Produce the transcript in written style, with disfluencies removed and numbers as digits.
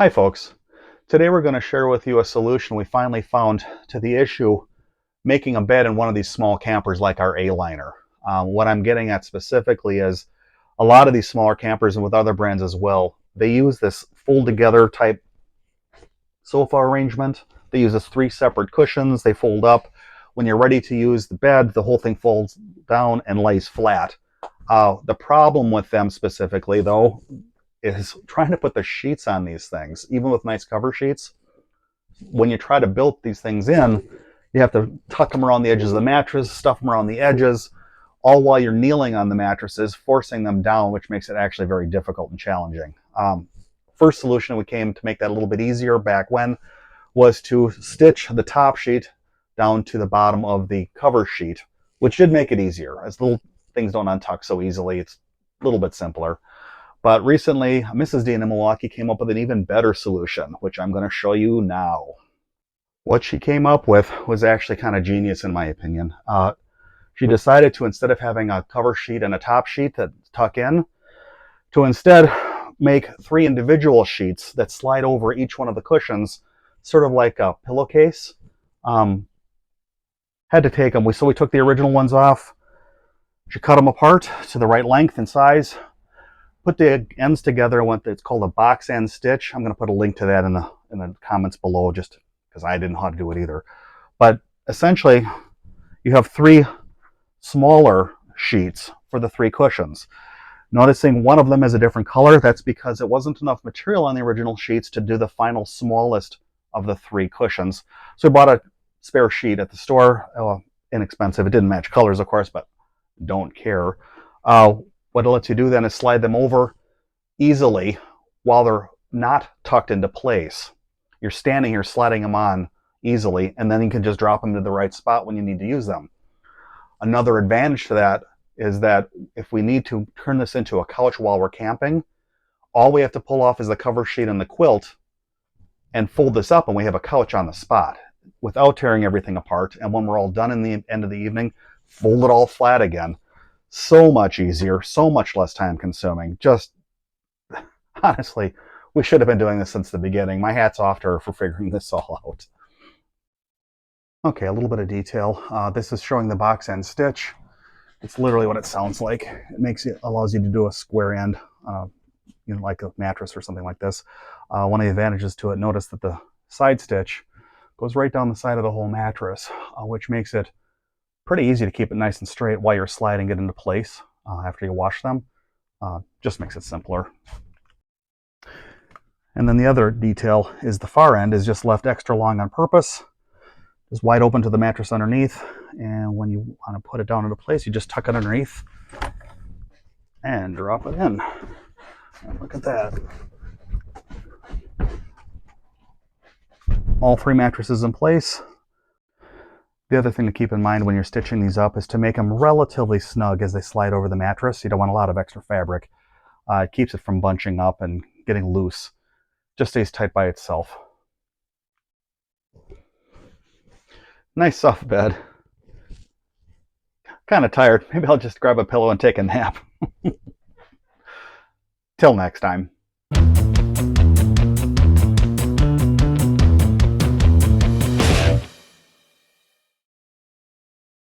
Hi folks, today we're going to share with you a solution we finally found to the issue making a bed in one of these small campers like our A-Liner. What I'm getting at specifically is a lot of these smaller campers, and with other brands as well, they use this fold together type sofa arrangement. They use this 3 separate cushions, they fold up. When you're ready to use the bed, the whole thing folds down and lays flat. The problem with them specifically though is trying to put the sheets on these things, even with nice cover sheets. When you try to build these things in, you have to tuck them around the edges of the mattress, stuff them around the edges, all while you're kneeling on the mattresses, forcing them down, which makes it actually very difficult and challenging. First solution we came to make that a little bit easier back when was to stitch the top sheet down to the bottom of the cover sheet, which did make it easier, as little things don't untuck so easily. It's a little bit simpler. But recently, Mrs. D in Milwaukee came up with an even better solution, which I'm going to show you now. What she came up with was actually kind of genius in my opinion. She decided to, instead of having a cover sheet and a top sheet that tuck in, to instead make 3 individual sheets that slide over each one of the cushions, sort of like a pillowcase. Had to take them, so we took the original ones off. She cut them apart to the right length and size, put the ends together in what it's called a box end stitch. I'm going to put a link to that in the comments below, just because I didn't know how to do it either. But essentially, you have 3 smaller sheets for the 3 cushions. Noticing one of them is a different color, that's because it wasn't enough material on the original sheets to do the final smallest of the 3 cushions. So we bought a spare sheet at the store. Inexpensive. It didn't match colors, of course, but don't care. What it lets you do then is slide them over easily while they're not tucked into place. You're standing here sliding them on easily, and then you can just drop them to the right spot when you need to use them. Another advantage to that is that if we need to turn this into a couch while we're camping, all we have to pull off is the cover sheet and the quilt and fold this up, and we have a couch on the spot without tearing everything apart. And when we're all done in the end of the evening, fold it all flat again. So much easier, so much less time consuming. Just honestly, we should have been doing this since the beginning. My hat's off to her for figuring this all out. Okay, a little bit of detail. This is showing the box end stitch. It's literally what it sounds like. Allows you to do a square end, like a mattress or something like this. One of the advantages to it, notice that the side stitch goes right down the side of the whole mattress, which makes it pretty easy to keep it nice and straight while you're sliding it into place after you wash them. Just makes it simpler. And then the other detail is the far end is just left extra long on purpose. Just wide open to the mattress underneath. And when you want to put it down into place, you just tuck it underneath and drop it in. And look at that. All 3 mattresses in place. The other thing to keep in mind when you're stitching these up is to make them relatively snug as they slide over the mattress. You don't want a lot of extra fabric. It keeps it from bunching up and getting loose. Just stays tight by itself. Nice soft bed. Kind of tired. Maybe I'll just grab a pillow and take a nap. Till next time.